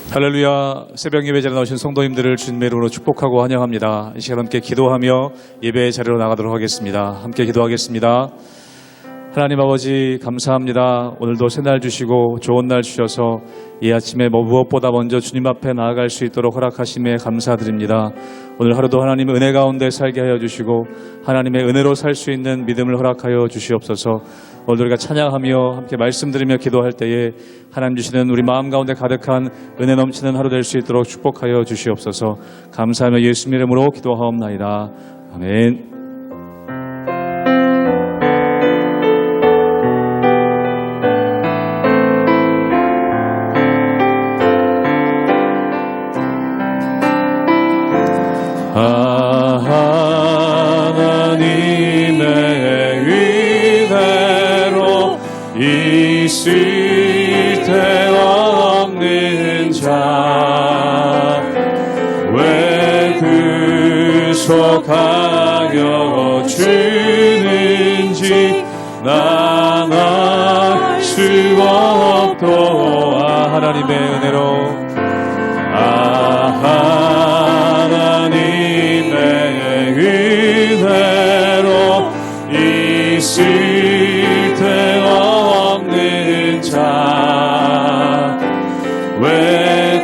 할렐루야. 새벽 예배 자리에 나오신 성도님들을 주님의 이름으로 축복하고 환영합니다. 이 시간 함께 기도하며 예배 자리로 나가도록 하겠습니다. 함께 기도하겠습니다. 하나님 아버지 감사합니다. 오늘도 새날 주시고 좋은 날 주셔서 이 아침에 무엇보다 먼저 주님 앞에 나아갈 수 있도록 허락하심에 감사드립니다. 오늘 하루도 하나님의 은혜 가운데 살게 하여 주시고 하나님의 은혜로 살 수 있는 믿음을 허락하여 주시옵소서. 오늘 우리가 찬양하며 함께 말씀드리며 기도할 때에 하나님 주시는 우리 마음 가운데 가득한 은혜 넘치는 하루 될 수 있도록 축복하여 주시옵소서. 감사하며 예수 이름으로 기도하옵나이다. 아멘. 하나님의 위대로 있을 데 없는 자 왜 구속하여 주는지 난 알 수 없도다. 하나님의 은혜로 하나님의 은혜로 있을 데 없는 자 왜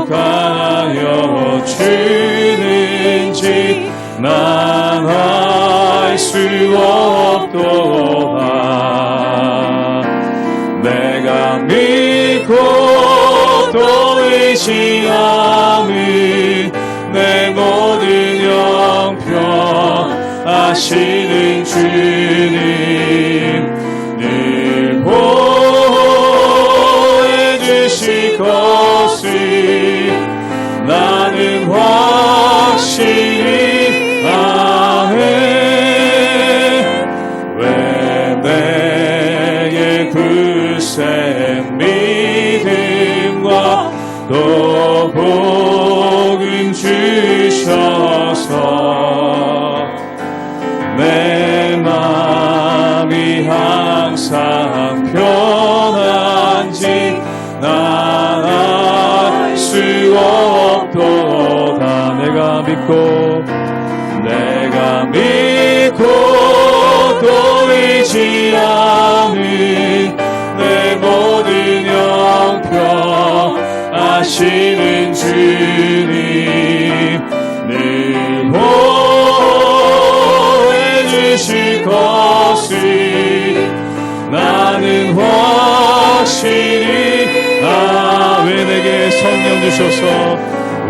구속하여 주는지 난 알 수 없도다. 내가 믿고 또 의지함은 내 모든 형편 아시는 주님 늘 보호해 주실 것을 나는 확실히 아네. 왜 내게 굳센 믿음과 또 복음 주셔서 내 마음이 항상 편한지 난 알 수 없도다. 내가 믿고 또 의지하는 내 모든 형편 아시는 주님 늘 보호해 주실 것을 나는 확실히 왜 내게 성령 주셔서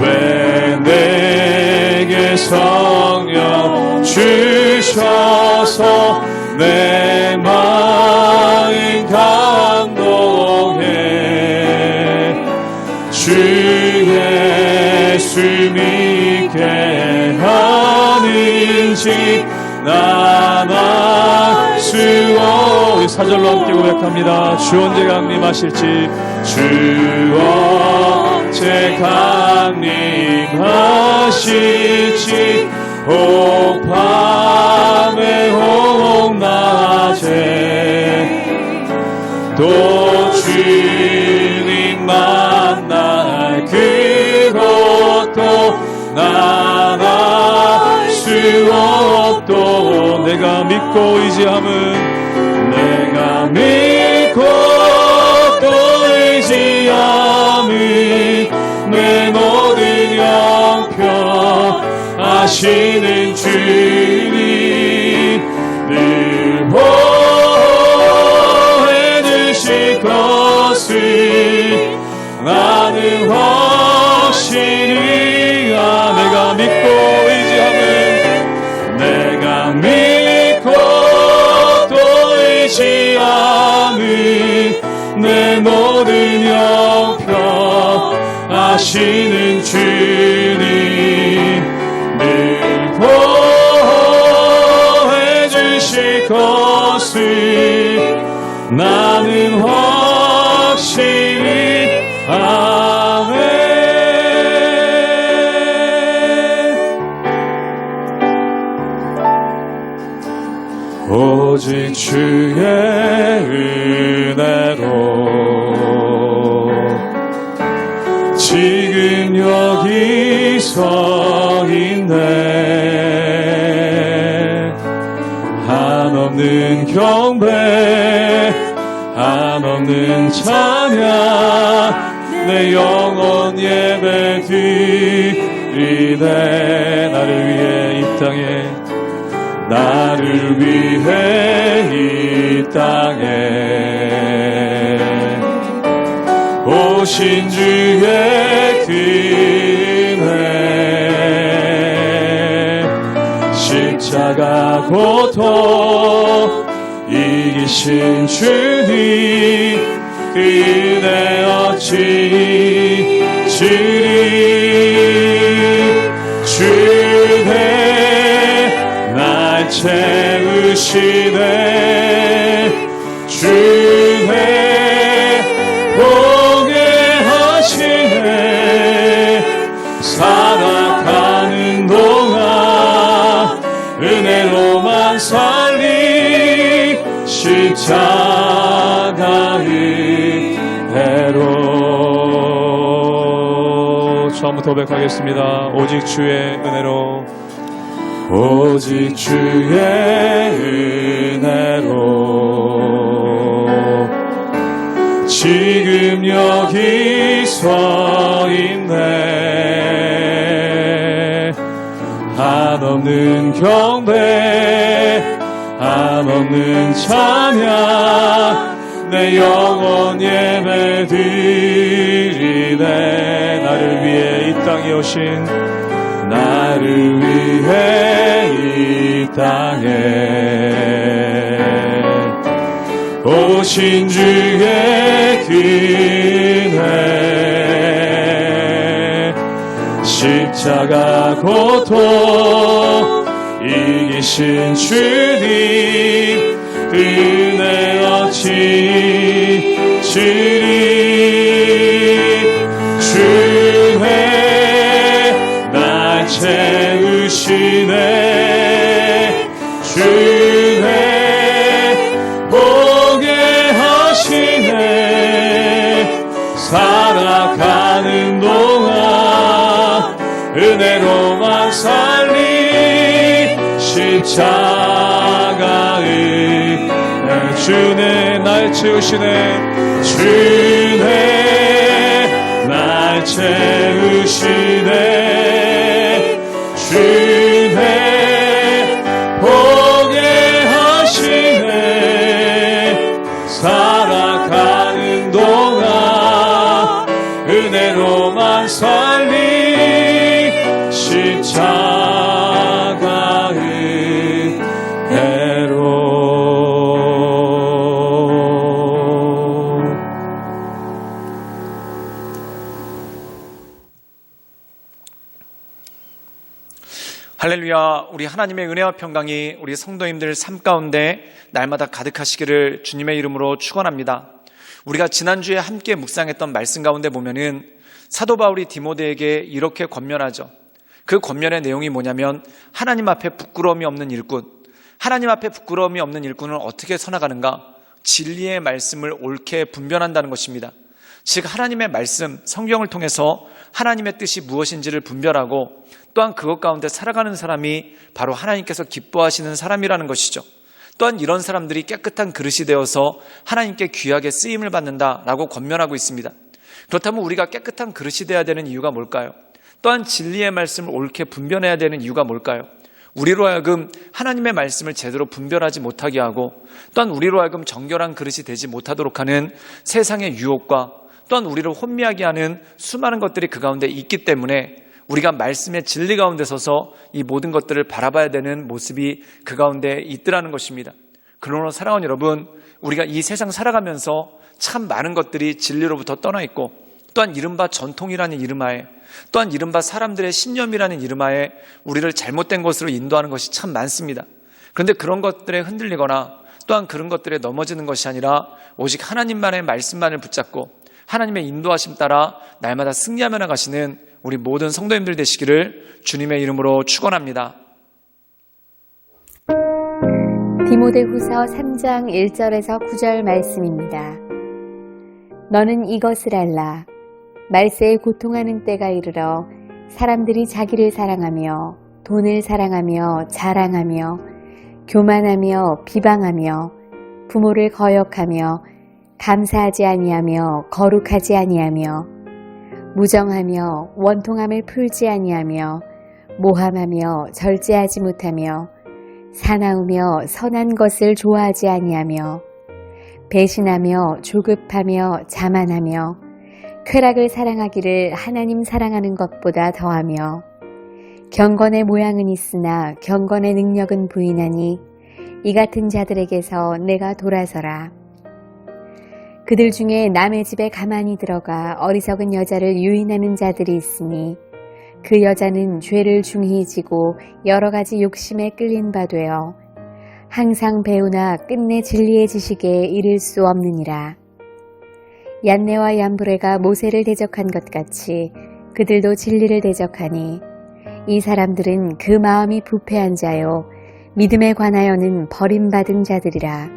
왜 내게 성령 주셔서 내 마음 감동해 주 예수 믿게 하는지 난 알 수 없. 사절로 함께 고백합니다. 주 언제 강림하실지 주 언제 강림하실지 혹 밤에 혹 낮에 또 주님 만날 그것도 난 알 수 없도. 내가 믿고 의지함은 내가 믿고 또 의지함은 내 모든 형편 아시는 주님 늘 보호해 주실 것을 나는 확실히 내가 믿고 의지함은 내가 믿고 또 의지함은 내 모든 형편 아시는 주님 늘 보호해 주실 것을 나는 확실히 아멘. 오직 주의 은혜로 지금 여기 서 있네. 한없는 경배, 한없는 찬양, 내 영혼 예배 드리네. 나를 위해 이 땅에, 나를 위해 이 땅에 오신 주의 은혜, 십자가 고통 이기신 주님, 그 은혜 어찌 주리. 주의 날 채우시네. 주의 보게 하시네. 살아가는 동안 은혜로만 살리. 십자가 은혜로. 처음부터 고백하겠습니다. 오직 주의 은혜로, 오직 주의 은혜로 지금 여기 서 있네. 한없는 경배, 한없는 찬양, 내 영혼 예배 드리네. 나를 위해 이 땅에 오신, 나를 위해 이 땅에 오신 주의 은혜, 십자가 고통 이기신 주님, 은혜 어찌 주리. 주의 날 채우시네. 주의 보게 하시네. 살아가는 동안 은혜로만 살리. 십자가 은혜, 주네 날 채우시네. 주네 날 채우시네. 주네 보게 하시네. 살아가는 동안 은혜로만 살리. 십자가 은혜로. 할렐루야. 우리 하나님의 은혜와 평강이 우리 성도님들 삶 가운데 날마다 가득하시기를 주님의 이름으로 축원합니다. 우리가 지난주에 함께 묵상했던 말씀 가운데 보면은 사도 바울이 디모데에게 이렇게 권면하죠. 그 권면의 내용이 뭐냐면, 하나님 앞에 부끄러움이 없는 일꾼, 하나님 앞에 부끄러움이 없는 일꾼은 어떻게 서나가는가? 진리의 말씀을 옳게 분별한다는 것입니다. 즉, 하나님의 말씀, 성경을 통해서 하나님의 뜻이 무엇인지를 분별하고 또한 그것 가운데 살아가는 사람이 바로 하나님께서 기뻐하시는 사람이라는 것이죠. 또한 이런 사람들이 깨끗한 그릇이 되어서 하나님께 귀하게 쓰임을 받는다라고 권면하고 있습니다. 그렇다면 우리가 깨끗한 그릇이 되어야 되는 이유가 뭘까요? 또한 진리의 말씀을 옳게 분별해야 되는 이유가 뭘까요? 우리로 하여금 하나님의 말씀을 제대로 분별하지 못하게 하고 또한 우리로 하여금 정결한 그릇이 되지 못하도록 하는 세상의 유혹과 또한 우리를 혼미하게 하는 수많은 것들이 그 가운데 있기 때문에 우리가 말씀의 진리 가운데 서서 이 모든 것들을 바라봐야 되는 모습이 그 가운데 있더라는 것입니다. 그러므로 사랑하는 여러분, 우리가 이 세상 살아가면서 참 많은 것들이 진리로부터 떠나 있고 또한 이른바 전통이라는 이름하에 또한 이른바 사람들의 신념이라는 이름하에 우리를 잘못된 것으로 인도하는 것이 참 많습니다. 그런데 그런 것들에 흔들리거나 또한 그런 것들에 넘어지는 것이 아니라 오직 하나님만의 말씀만을 붙잡고 하나님의 인도하심 따라 날마다 승리하며 나가시는 우리 모든 성도님들 되시기를 주님의 이름으로 축원합니다. 디모데후서 3장 1절에서 9절 말씀입니다. 너는 이것을 알라. 말세에 고통하는 때가 이르러 사람들이 자기를 사랑하며 돈을 사랑하며 자랑하며 교만하며 비방하며 부모를 거역하며 감사하지 아니하며 거룩하지 아니하며 무정하며 원통함을 풀지 아니하며 모함하며 절제하지 못하며 사나우며 선한 것을 좋아하지 아니하며 배신하며 조급하며 자만하며 쾌락을 사랑하기를 하나님 사랑하는 것보다 더하며 경건의 모양은 있으나 경건의 능력은 부인하니 이 같은 자들에게서 내가 돌아서라. 그들 중에 남의 집에 가만히 들어가 어리석은 여자를 유인하는 자들이 있으니 그 여자는 죄를 중히 지고 여러 가지 욕심에 끌린 바 되어 항상 배우나 끝내 진리의 지식에 이를 수 없느니라. 얀네와 얀브레가 모세를 대적한 것 같이 그들도 진리를 대적하니 이 사람들은 그 마음이 부패한 자요 믿음에 관하여는 버림받은 자들이라.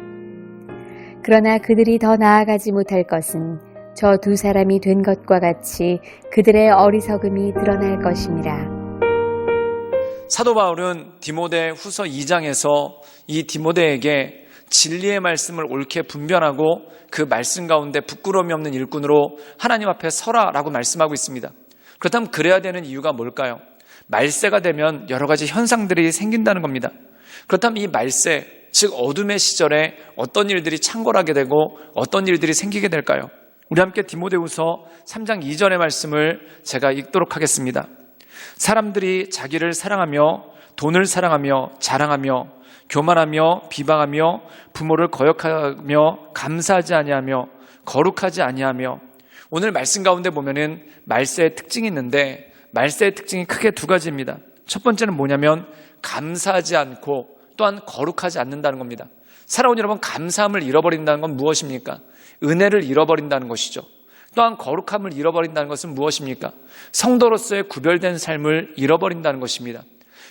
그러나 그들이 더 나아가지 못할 것은 저 두 사람이 된 것과 같이 그들의 어리석음이 드러날 것임이라. 사도 바울은 디모데 후서 2장에서 이 디모데에게 진리의 말씀을 옳게 분별하고 그 말씀 가운데 부끄러움이 없는 일꾼으로 하나님 앞에 서라라고 말씀하고 있습니다. 그렇다면 그래야 되는 이유가 뭘까요? 말세가 되면 여러 가지 현상들이 생긴다는 겁니다. 그렇다면 이 말세, 즉 어둠의 시절에 어떤 일들이 창궐하게 되고 어떤 일들이 생기게 될까요? 우리 함께 디모데후서 3장 2절의 말씀을 제가 읽도록 하겠습니다. 사람들이 자기를 사랑하며 돈을 사랑하며 자랑하며 교만하며 비방하며 부모를 거역하며 감사하지 아니하며 거룩하지 아니하며. 오늘 말씀 가운데 보면은 말세의 특징이 있는데 말세의 특징이 크게 두 가지입니다. 첫 번째는 뭐냐면 감사하지 않고 또한 거룩하지 않는다는 겁니다. 살아온 여러분, 감사함을 잃어버린다는 건 무엇입니까? 은혜를 잃어버린다는 것이죠. 또한 거룩함을 잃어버린다는 것은 무엇입니까? 성도로서의 구별된 삶을 잃어버린다는 것입니다.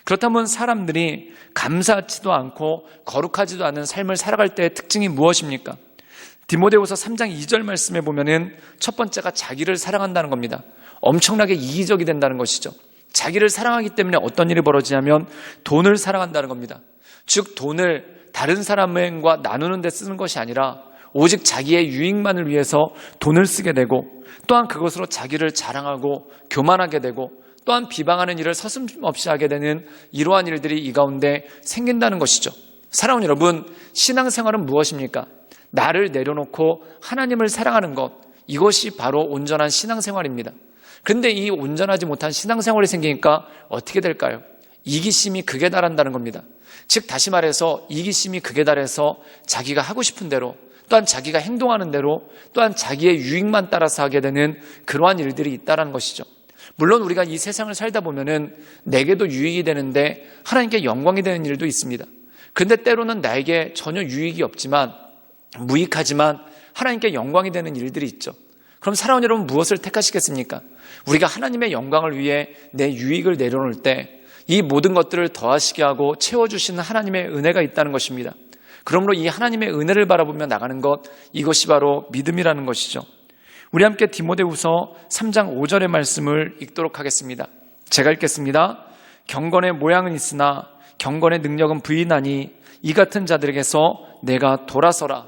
그렇다면 사람들이 감사하지도 않고 거룩하지도 않은 삶을 살아갈 때의 특징이 무엇입니까? 디모데후서 3장 2절 말씀에 보면은 첫 번째가 자기를 사랑한다는 겁니다. 엄청나게 이기적이 된다는 것이죠. 자기를 사랑하기 때문에 어떤 일이 벌어지냐면 돈을 사랑한다는 겁니다. 즉 돈을 다른 사람과 나누는 데 쓰는 것이 아니라 오직 자기의 유익만을 위해서 돈을 쓰게 되고 또한 그것으로 자기를 자랑하고 교만하게 되고 또한 비방하는 일을 서슴없이 하게 되는 이러한 일들이 이 가운데 생긴다는 것이죠. 사랑하는 여러분, 신앙생활은 무엇입니까? 나를 내려놓고 하나님을 사랑하는 것, 이것이 바로 온전한 신앙생활입니다. 그런데 이 온전하지 못한 신앙생활이 생기니까 어떻게 될까요? 이기심이 극에 달한다는 겁니다. 즉 다시 말해서 이기심이 극에 달해서 자기가 하고 싶은 대로 또한 자기가 행동하는 대로 또한 자기의 유익만 따라서 하게 되는 그러한 일들이 있다는 것이죠. 물론 우리가 이 세상을 살다 보면은 내게도 유익이 되는데 하나님께 영광이 되는 일도 있습니다. 그런데 때로는 나에게 전혀 유익이 없지만 무익하지만 하나님께 영광이 되는 일들이 있죠. 그럼 사랑하는 여러분, 무엇을 택하시겠습니까? 우리가 하나님의 영광을 위해 내 유익을 내려놓을 때 이 모든 것들을 더하시게 하고 채워주시는 하나님의 은혜가 있다는 것입니다. 그러므로 이 하나님의 은혜를 바라보며 나가는 것, 이것이 바로 믿음이라는 것이죠. 우리 함께 디모데후서 3장 5절의 말씀을 읽도록 하겠습니다. 제가 읽겠습니다. 경건의 모양은 있으나 경건의 능력은 부인하니 이 같은 자들에게서 내가 돌아서라.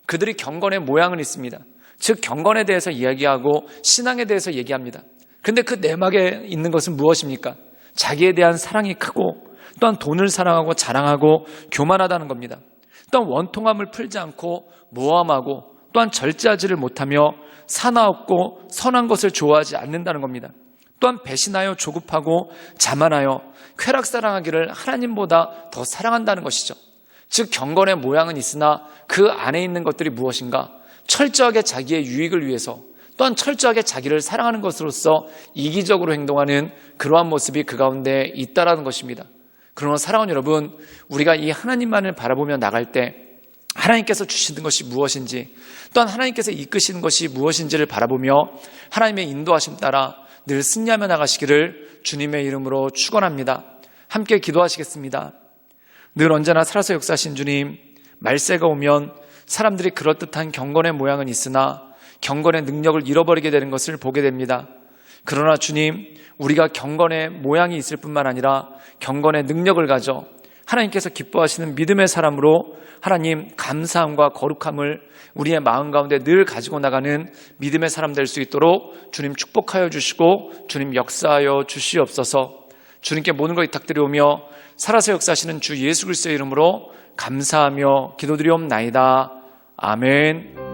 그들이 경건의 모양은 있습니다. 즉 경건에 대해서 이야기하고 신앙에 대해서 얘기합니다. 그런데 그 내막에 있는 것은 무엇입니까? 자기에 대한 사랑이 크고 또한 돈을 사랑하고 자랑하고 교만하다는 겁니다. 또한 원통함을 풀지 않고 모함하고 또한 절제하지를 못하며 사나웠고 선한 것을 좋아하지 않는다는 겁니다. 또한 배신하여 조급하고 자만하여 쾌락 사랑하기를 하나님보다 더 사랑한다는 것이죠. 즉 경건의 모양은 있으나 그 안에 있는 것들이 무엇인가? 철저하게 자기의 유익을 위해서 또한 철저하게 자기를 사랑하는 것으로서 이기적으로 행동하는 그러한 모습이 그 가운데 있다라는 것입니다. 그러나 사랑하는 여러분, 우리가 이 하나님만을 바라보며 나갈 때 하나님께서 주시는 것이 무엇인지 또한 하나님께서 이끄시는 것이 무엇인지를 바라보며 하나님의 인도하심 따라 늘 승리하며 나가시기를 주님의 이름으로 축원합니다. 함께 기도하시겠습니다. 늘 언제나 살아서 역사하신 주님, 말세가 오면 사람들이 그럴듯한 경건의 모양은 있으나 경건의 능력을 잃어버리게 되는 것을 보게 됩니다. 그러나 주님, 우리가 경건의 모양이 있을 뿐만 아니라 경건의 능력을 가져 하나님께서 기뻐하시는 믿음의 사람으로 하나님 감사함과 거룩함을 우리의 마음 가운데 늘 가지고 나가는 믿음의 사람 될 수 있도록 주님 축복하여 주시고 주님 역사하여 주시옵소서. 주님께 모든 것 위탁드리오며 살아서 역사하시는 주 예수 그리스도의 이름으로 감사하며 기도드리옵나이다. 아멘.